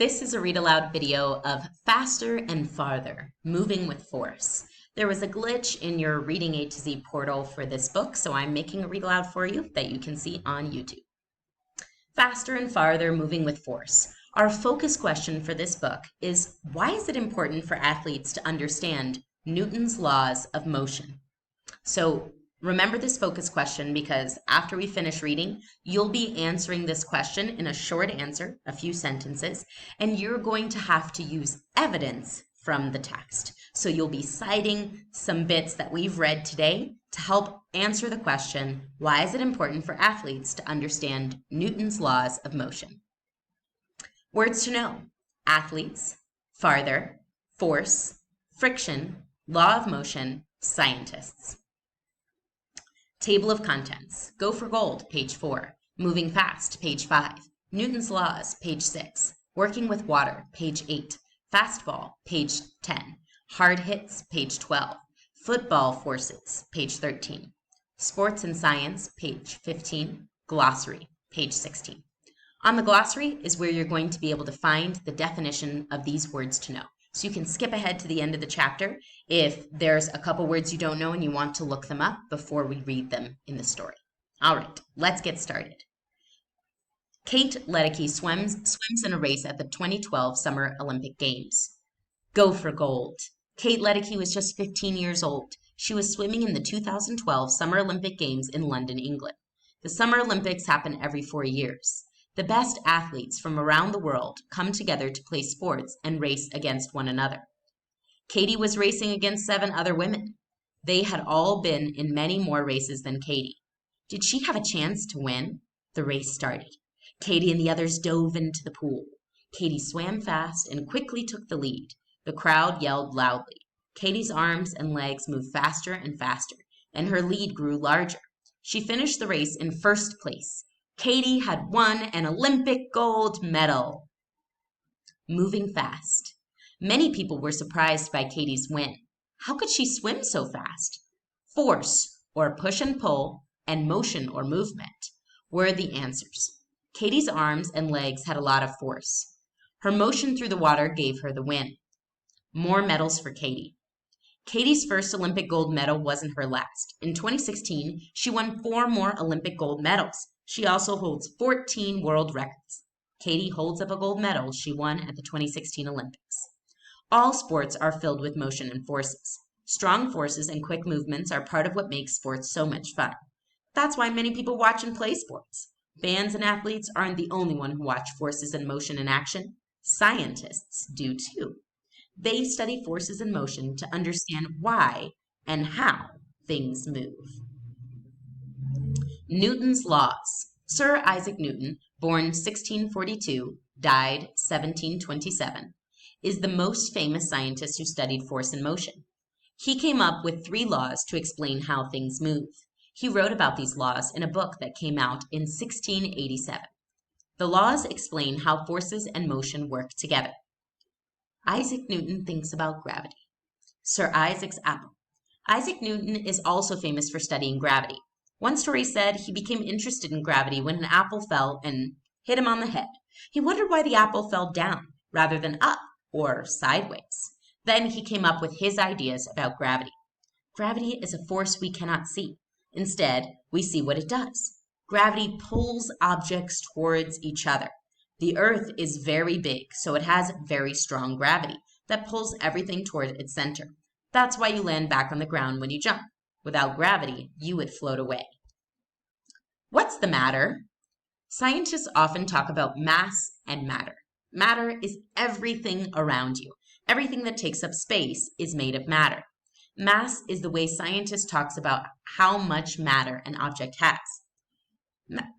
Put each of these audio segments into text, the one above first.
This is a read aloud video of Faster and Farther, Moving with Force. There was a glitch in your Reading A to Z portal for this book, so I'm making a read aloud for you that you can see on YouTube. Faster and Farther, Moving with Force. Our focus question for this book is, why is it important for athletes to understand Newton's laws of motion? So remember this focus question because after we finish reading, you'll be answering this question in a short answer, a few sentences, and you're going to have to use evidence from the text. So you'll be citing some bits that we've read today to help answer the question, why is it important for athletes to understand Newton's laws of motion? Words to know: athletes, farther, force, friction, law of motion, scientists. Table of contents. Go for gold, page 4. Moving fast, page 5. Newton's laws, page 6. Working with water, page 8. Fastball, page 10. Hard hits, page 12. Football forces, page 13. Sports and science, page 15. Glossary, page 16. On the glossary is where you're going to be able to find the definition of these words to know. So you can skip ahead to the end of the chapter if there's a couple words you don't know and you want to look them up before we read them in the story. All right, let's get started. Kate Ledecky swims in a race at the 2012 Summer Olympic Games. Go for gold. Kate Ledecky was just 15 years old. She was swimming in the 2012 Summer Olympic Games in London, England. The Summer Olympics happen every 4 years. The best athletes from around the world come together to play sports and race against one another. Katie was racing against 7 other women. They had all been in many more races than Katie. Did she have a chance to win? The race started. Katie and the others dove into the pool. Katie swam fast and quickly took the lead. The crowd yelled loudly. Katie's arms and legs moved faster and faster, and her lead grew larger. She finished the race in first place. Katie had won an Olympic gold medal. Moving fast. Many people were surprised by Katie's win. How could she swim so fast? Force, or push and pull, and motion or movement were the answers. Katie's arms and legs had a lot of force. Her motion through the water gave her the win. More medals for Katie. Katie's first Olympic gold medal wasn't her last. In 2016, she won 4 more Olympic gold medals. She also holds 14 world records. Katie holds up a gold medal she won at the 2016 Olympics. All sports are filled with motion and forces. Strong forces and quick movements are part of what makes sports so much fun. That's why many people watch and play sports. Fans and athletes aren't the only one who watch forces and motion in action. Scientists do too. They study forces and motion to understand why and how things move. Newton's laws. Sir Isaac Newton, born 1642, died 1727, is the most famous scientist who studied force and motion. He came up with 3 laws to explain how things move. He wrote about these laws in a book that came out in 1687. The laws explain how forces and motion work together. Isaac Newton thinks about gravity. Sir Isaac's apple. Isaac Newton is also famous for studying gravity. One story said he became interested in gravity when an apple fell and hit him on the head. He wondered why the apple fell down rather than up or sideways. Then he came up with his ideas about gravity. Gravity is a force we cannot see. Instead, we see what it does. Gravity pulls objects towards each other. The Earth is very big, so it has very strong gravity that pulls everything toward its center. That's why you land back on the ground when you jump. Without gravity, you would float away. What's the matter? Scientists often talk about mass and matter. Matter is everything around you. Everything that takes up space is made of matter. Mass is the way scientists talk about how much matter an object has.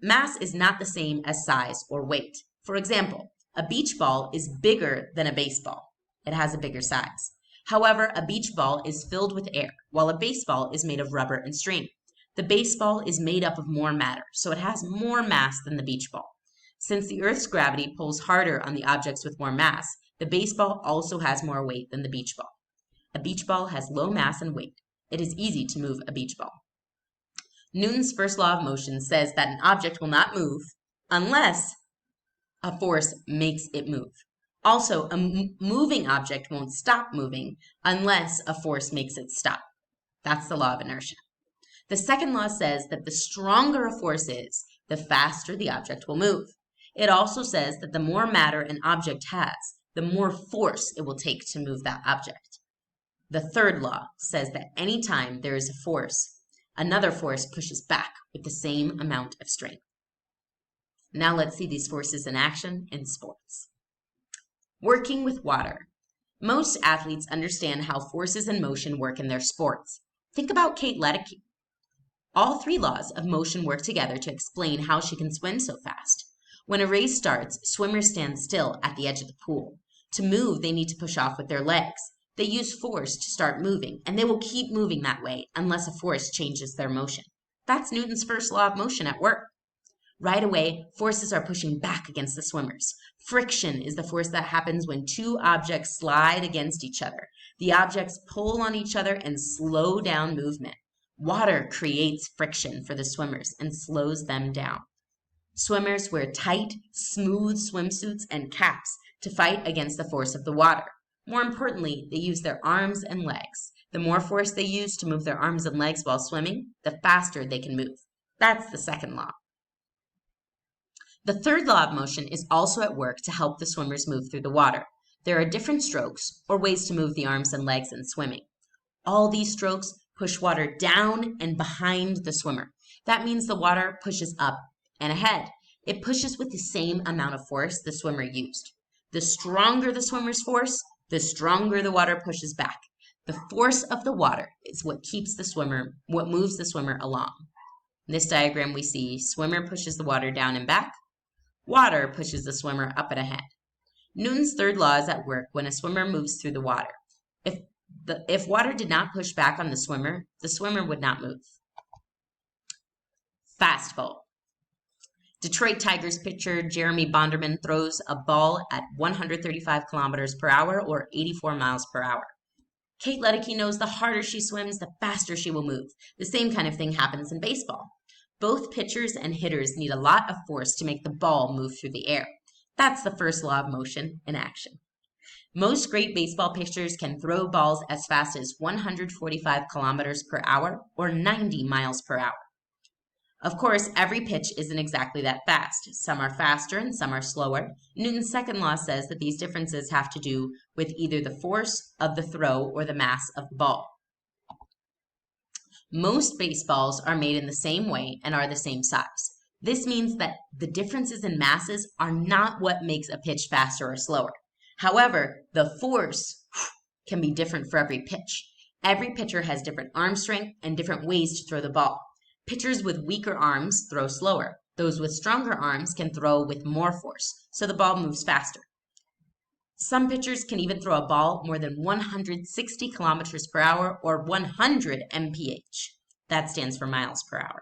Mass is not the same as size or weight. For example, a beach ball is bigger than a baseball. It has a bigger size. However, a beach ball is filled with air, while a baseball is made of rubber and string. The baseball is made up of more matter, so it has more mass than the beach ball. Since the Earth's gravity pulls harder on the objects with more mass, the baseball also has more weight than the beach ball. A beach ball has low mass and weight. It is easy to move a beach ball. Newton's first law of motion says that an object will not move unless a force makes it move. Also, a moving object won't stop moving unless a force makes it stop. That's the law of inertia. The second law says that the stronger a force is, the faster the object will move. It also says that the more matter an object has, the more force it will take to move that object. The third law says that anytime there is a force, another force pushes back with the same amount of strength. Now let's see these forces in action in sports. Working with water. Most athletes understand how forces in motion work in their sports. Think about Kate Ledecky. All three laws of motion work together to explain how she can swim so fast. When a race starts, swimmers stand still at the edge of the pool. To move, they need to push off with their legs. They use force to start moving, and they will keep moving that way unless a force changes their motion. That's Newton's first law of motion at work. Right away, forces are pushing back against the swimmers. Friction is the force that happens when two objects slide against each other. The objects pull on each other and slow down movement. Water creates friction for the swimmers and slows them down. Swimmers wear tight, smooth swimsuits and caps to fight against the force of the water. More importantly, they use their arms and legs. The more force they use to move their arms and legs while swimming, the faster they can move. That's the second law. The third law of motion is also at work to help the swimmers move through the water. There are different strokes or ways to move the arms and legs in swimming. All these strokes push water down and behind the swimmer. That means the water pushes up and ahead. It pushes with the same amount of force the swimmer used. The stronger the swimmer's force, the stronger the water pushes back. The force of the water is what moves the swimmer along. In this diagram, we see swimmer pushes the water down and back. Water pushes the swimmer up and ahead. Newton's third law is at work when a swimmer moves through the water. If water did not push back on the swimmer would not move. Fastball. Detroit Tigers pitcher Jeremy Bonderman throws a ball at 135 kilometers per hour or 84 miles per hour. Kate Ledecky knows the harder she swims, the faster she will move. The same kind of thing happens in baseball. Both pitchers and hitters need a lot of force to make the ball move through the air. That's the first law of motion in action. Most great baseball pitchers can throw balls as fast as 145 kilometers per hour or 90 miles per hour. Of course, every pitch isn't exactly that fast. Some are faster and some are slower. Newton's second law says that these differences have to do with either the force of the throw or the mass of the ball. Most baseballs are made in the same way and are the same size. This means that the differences in masses are not what makes a pitch faster or slower. However, the force can be different for every pitch. Every pitcher has different arm strength and different ways to throw the ball. Pitchers with weaker arms throw slower. Those with stronger arms can throw with more force, so the ball moves faster. Some pitchers can even throw a ball more than 160 kilometers per hour or 100 mph. That stands for miles per hour.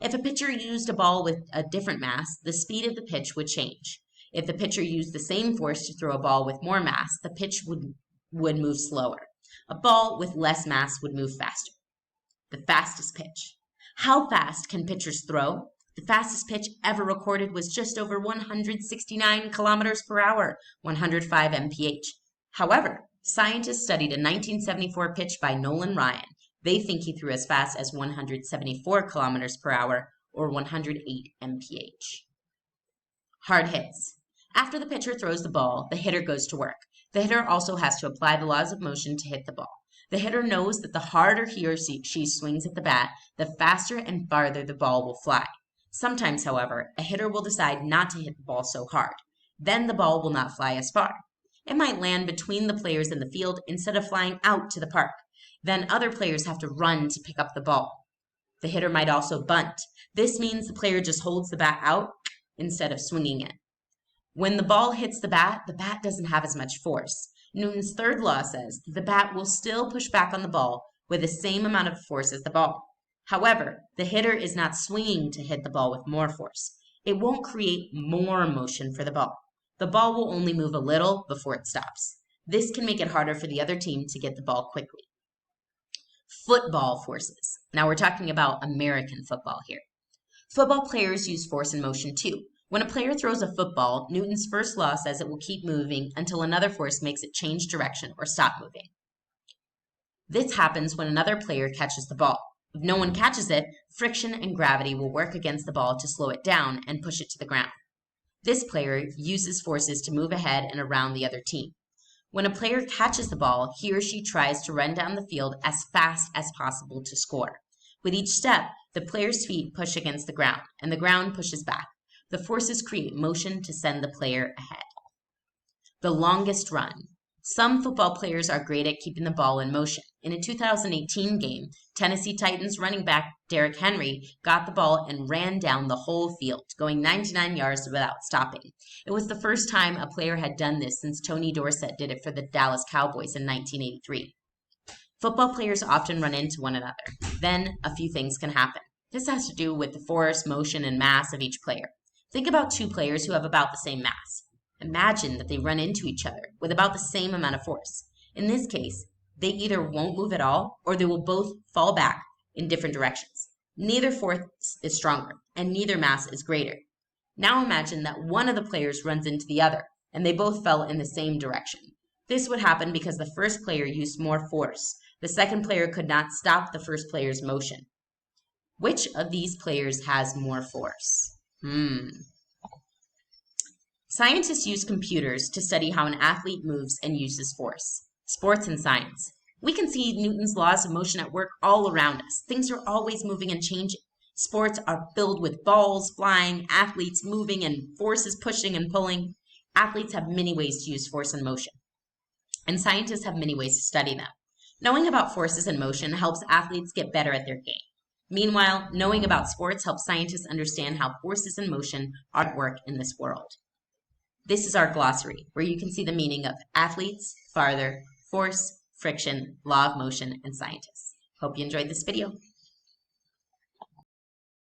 If a pitcher used a ball with a different mass, the speed of the pitch would change. If the pitcher used the same force to throw a ball with more mass, the pitch would move slower. A ball with less mass would move faster. The fastest pitch. How fast can pitchers throw? The fastest pitch ever recorded was just over 169 kilometers per hour, 105 mph. However, scientists studied a 1974 pitch by Nolan Ryan. They think he threw as fast as 174 kilometers per hour or 108 mph. Hard hits. After the pitcher throws the ball, the hitter goes to work. The hitter also has to apply the laws of motion to hit the ball. The hitter knows that the harder he or she swings at the bat, the faster and farther the ball will fly. Sometimes, however, a hitter will decide not to hit the ball so hard. Then the ball will not fly as far. It might land between the players in the field instead of flying out to the park. Then other players have to run to pick up the ball. The hitter might also bunt. This means the player just holds the bat out instead of swinging it. When the ball hits the bat doesn't have as much force. Newton's third law says that the bat will still push back on the ball with the same amount of force as the ball. However, the hitter is not swinging to hit the ball with more force. It won't create more motion for the ball. The ball will only move a little before it stops. This can make it harder for the other team to get the ball quickly. Football forces. Now we're talking about American football here. Football players use force and motion too. When a player throws a football, Newton's first law says it will keep moving until another force makes it change direction or stop moving. This happens when another player catches the ball. If no one catches it, friction and gravity will work against the ball to slow it down and push it to the ground. This player uses forces to move ahead and around the other team. When a player catches the ball, he or she tries to run down the field as fast as possible to score. With each step, the player's feet push against the ground, and the ground pushes back. The forces create motion to send the player ahead. The longest run. Some football players are great at keeping the ball in motion. In a 2018 game, Tennessee Titans running back Derrick Henry got the ball and ran down the whole field, going 99 yards without stopping. It was the first time a player had done this since Tony Dorsett did it for the Dallas Cowboys in 1983. Football players often run into one another. Then a few things can happen. This has to do with the force, motion, and mass of each player. Think about two players who have about the same mass. Imagine that they run into each other with about the same amount of force. In this case, they either won't move at all or they will both fall back in different directions. Neither force is stronger and neither mass is greater. Now imagine that one of the players runs into the other and they both fell in the same direction. This would happen because the first player used more force. The second player could not stop the first player's motion. Which of these players has more force? Scientists use computers to study how an athlete moves and uses force. Sports and science. We can see Newton's laws of motion at work all around us. Things are always moving and changing. Sports are filled with balls flying, athletes moving, and forces pushing and pulling. Athletes have many ways to use force and motion, and scientists have many ways to study them. Knowing about forces and motion helps athletes get better at their game. Meanwhile, knowing about sports helps scientists understand how forces and motion are at work in this world. This is our glossary, where you can see the meaning of athletes, farther, force, friction, law of motion, and scientists. Hope you enjoyed this video.